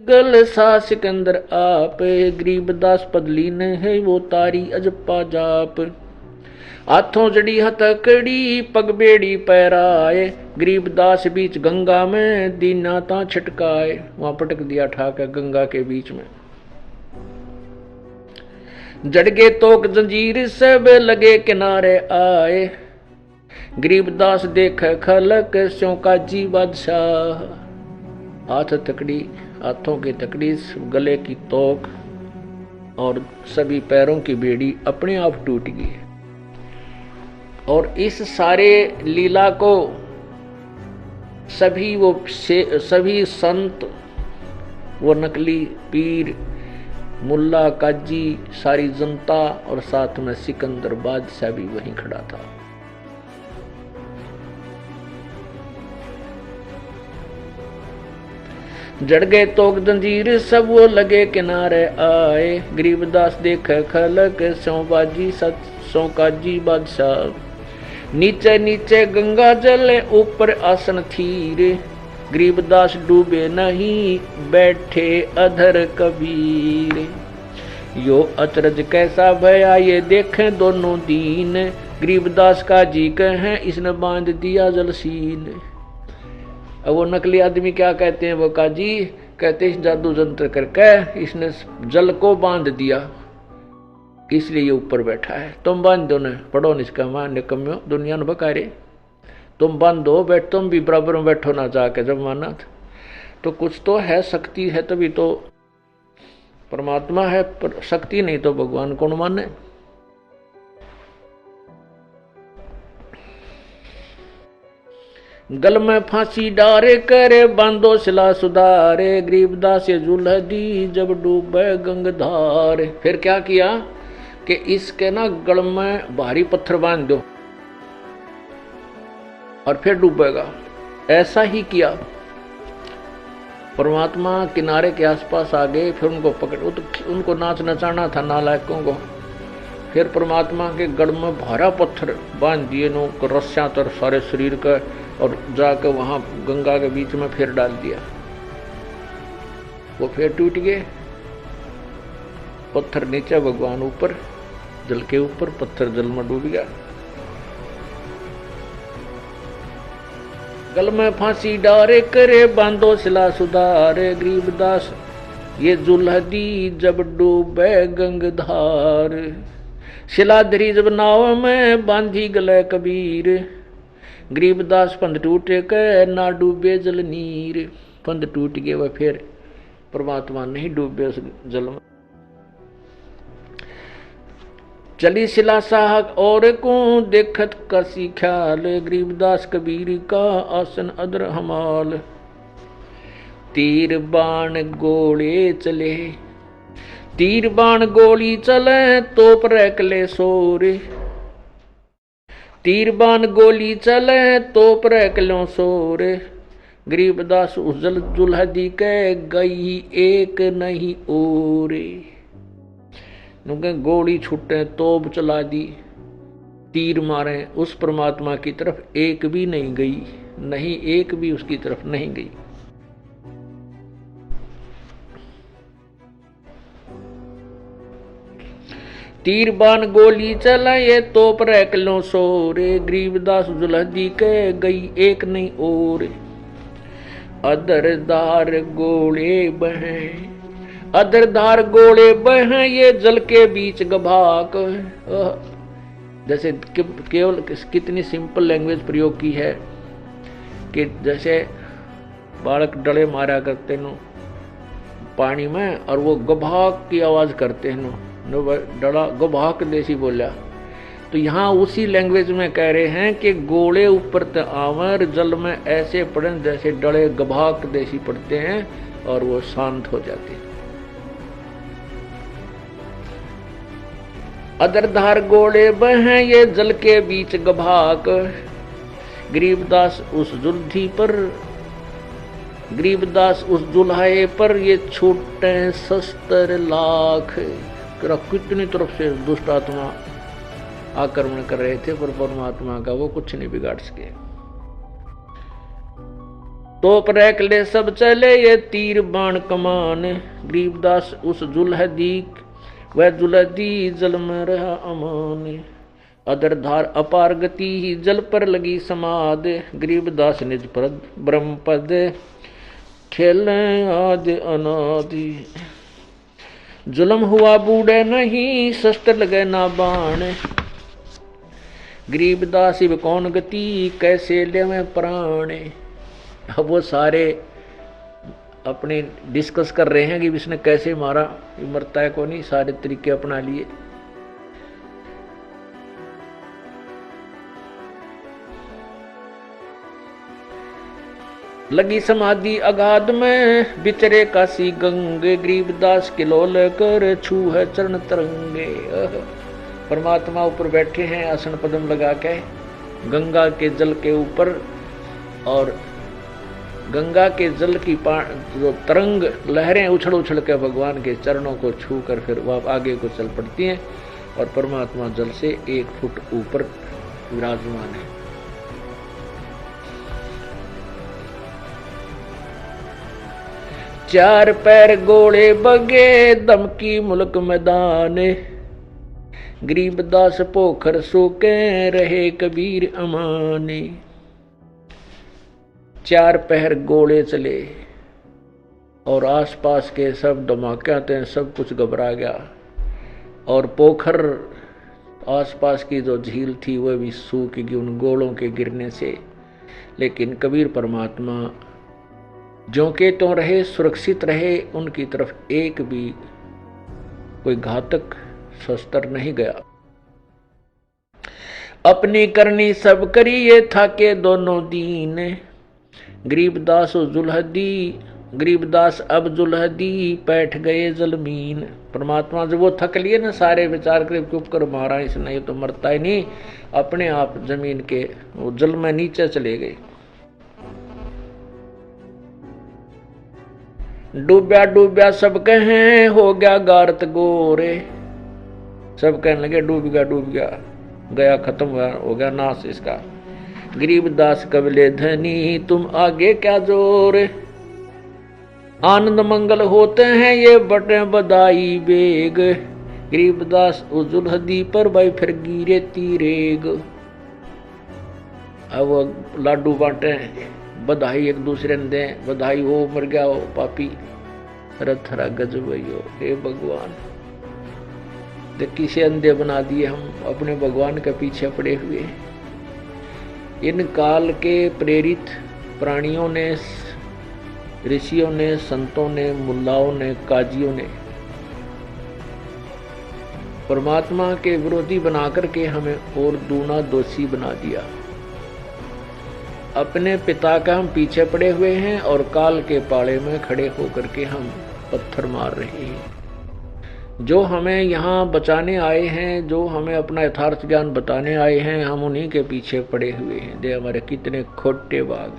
गल सा सिकंदर आप, गरीबदास पदलीन है वो तारी अजपा जाप। हाथों जड़ी हथकड़ी पग बेड़ी पैराए, गरीबदास बीच गंगा में दीना ता छिटकाए। वहां पटक दिया ठाकर गंगा के बीच में। जड़गे तोक जंजीर सब लगे किनारे आए, गरीबदास देख खलक स्यों का जी बादशाह। हाथ तकड़ी, हाथों की तकड़ी, गले की तोक और सभी पैरों की बेड़ी अपने आप टूट गई। और इस सारे लीला को सभी संत, वो नकली पीर, मुल्ला, काजी, सारी जनता और साथ में सिकंदर बादशाह भी वहीं खड़ा था। जड़ गए तोक जंजीर सब वो लगे किनारे आए, गरीबदास देख खलक स्यों बाजी सौ काजी बादशाह। नीचे नीचे गंगा जल ऊपर आसन थीर, गरीबदास डूबे नहीं बैठे अधर कबीर। यो अचरज कैसा भया ये देखें दोनों दीन, गरीबदास का जी कहें इसने बांध दिया जलसीन। अब वो नकली आदमी क्या कहते हैं, वो काजी कहते इस जादू जंत्र करके इसने जल को बांध दिया, इसलिए ये ऊपर बैठा है। तुम बांध दो न, पढ़ो निष्कामा निकम्यो दुनिया न बकारे, तुम बांधो बैठ, तुम भी बराबर में बैठो ना जाके जब माना। तो कुछ तो है, शक्ति है तभी तो परमात्मा है, पर शक्ति नहीं तो भगवान कौन माने। गल में फांसी डारे करे बांधो सिला सुधारे, गरीबदास ये जुल्ह दी जब डूबे गंगधार। फिर क्या किया कि इसके ना गल में भारी पत्थर बांध दो और फिर डूबेगा। ऐसा ही किया। परमात्मा किनारे के आसपास आ गए, फिर उनको पकड़, उनको नाच नचाना था नालायकों को। फिर परमात्मा के गढ़ में भारा पत्थर बांध दिए नो रस्सियां तर सारे शरीर का, और जाकर वहां गंगा के बीच में फिर डाल दिया। वो फिर टूट गए। पत्थर नीचे, भगवान ऊपर, जल के ऊपर, पत्थर जल में डूब गया। गल में फांसी डारे करे बांधो सिला सुधारे, गरीबदास ये जुल्ह दी जब डूबे गंगधार। शिला धरी जब नाव में बांधी गले कबीर, गरीबदास पंध टूटे के ना डूबे जल नीर। पंध टूट गए वह, फिर परमात्मा नहीं डूबे उस जल में। चली शिला साहक और को देखत कसी ख्याल, गरीबदास कबीर का आसन अदर हमाल। तीर बाण गोले चले, तीर बाण गोली चले तोप रैकले सोरे, तीर बाण गोली चले तोप रैकलों सोरे। गरीबदास उस जल जुल्ह दी के गई एक नहीं ओरे। गोली छूटे, तोप चला दी, तीर मारे, उस परमात्मा की तरफ एक भी नहीं गई, नहीं एक भी उसकी तरफ नहीं गई। तीर बाण गोली चला ये तोप रैकलों सोरे, गरीबदास जुल्ह दी के गई एक नहीं ओरे। अदरदार गोले बहे, अदरदार गोले बहे ये जल के बीच गभाक। जैसे केवल कितनी सिंपल लैंग्वेज प्रयोग की है कि जैसे बालक डले मारा करते नो पानी में, और वो गभाक की आवाज करते हैं नो डला गभाक देसी बोला। तो यहाँ उसी लैंग्वेज में कह रहे हैं कि गोले ऊपर आवर जल में ऐसे पड़े जैसे डले गभाक देसी पड़ते हैं, और वो शांत हो जाते हैं। अदरधार गोले बहें ये जल के बीच गभाक, गरीबदास उस जुल्ही पर, गरीबदास उस जुल्हाए पर ये छूटे शस्त्र लाख। कितनी तरफ से दुष्ट आत्मा आक्रमण कर रहे थे, पर परमात्मा का वो कुछ नहीं बिगाड़ सके। तोप रैक ले सब चले ये तीर बाण कमान। गरीबदास उस जुलहदी वह जुलहदी जल में रहा अमान। अदर धार अपार गति ही जल पर लगी समाद। गरीबदास निज पद ब्रह्म पद खेले आदि अनादि। जुल्म हुआ बूढ़े नहीं शस्त्र लगे ना बाण। गरीबदास इब कौन गति कैसे ले में प्राण। अब वो सारे अपने डिस्कस कर रहे हैं कि इसने कैसे मारा, ये मरता है को नहीं, सारे तरीके अपना लिए। लगी समाधि अगाध में बिचरे काशी गंगे। गरीबदास के लोल कर छू है चरण तरंगे। परमात्मा ऊपर बैठे हैं आसन पद्म लगा के गंगा के जल के ऊपर, और गंगा के जल की जो तरंग लहरें उछल उछल के भगवान के चरणों को छू कर फिर वह आगे को चल पड़ती हैं, और परमात्मा जल से 1 फुट ऊपर विराजमान है। चार पैर गोले बगे दम की मुल्क मैदान। गरीबदास पोखर सोके रहे कबीर अमाने। चार पहर गोले चले और आसपास के सब धमाके आते हैं, सब कुछ घबरा गया, और पोखर आसपास की जो झील थी वह भी सूख गई उन गोलों के गिरने से। लेकिन कबीर परमात्मा जो के तो रहे, सुरक्षित रहे, उनकी तरफ एक भी कोई घातक शस्त्र नहीं गया। अपनी करनी सब करी ये था के दोनों दीन। गरीबदास अब जुलहदी बैठ गए जलमीन। परमात्मा जब वो थक लिए ना, सारे विचार कर चुप कर मारा इसने, ये तो मरता ही नहीं, अपने आप जमीन के वो जल में नीचे चले गए। डूब्या डूब्या सब कहें हो गया गारत गोरे। सब कहने लगे डूब गया गया, खत्म हो गया नाश इसका। गरीबदास कबले धनी तुम आगे क्या जोर। आनंद मंगल होते हैं ये बटे बदाई बेग। गरीबदास उजुलहदी पर भाई फिर गिरे तीरेग। अब वो लाडू बांटे, बधाई एक दूसरे ने दें, बधाई हो मर गया हो पापी, रथरा गजब हो। हे भगवान, देखी से अंधे बना दिए हम, अपने भगवान के पीछे पड़े हुए। इन काल के प्रेरित प्राणियों ने, ऋषियों ने, संतों ने, मुल्लाओं ने, काजियों ने परमात्मा के विरोधी बनाकर के हमें और दूना दोषी बना दिया। अपने पिता का हम पीछे पड़े हुए हैं और काल के पाले में खड़े होकर के हम पत्थर मार रहे हैं। जो हमें यहाँ बचाने आए हैं, जो हमें अपना यथार्थ ज्ञान बताने आए हैं, हम उन्हीं के पीछे पड़े हुए हैं। दे हमारे कितने खोटे बाग।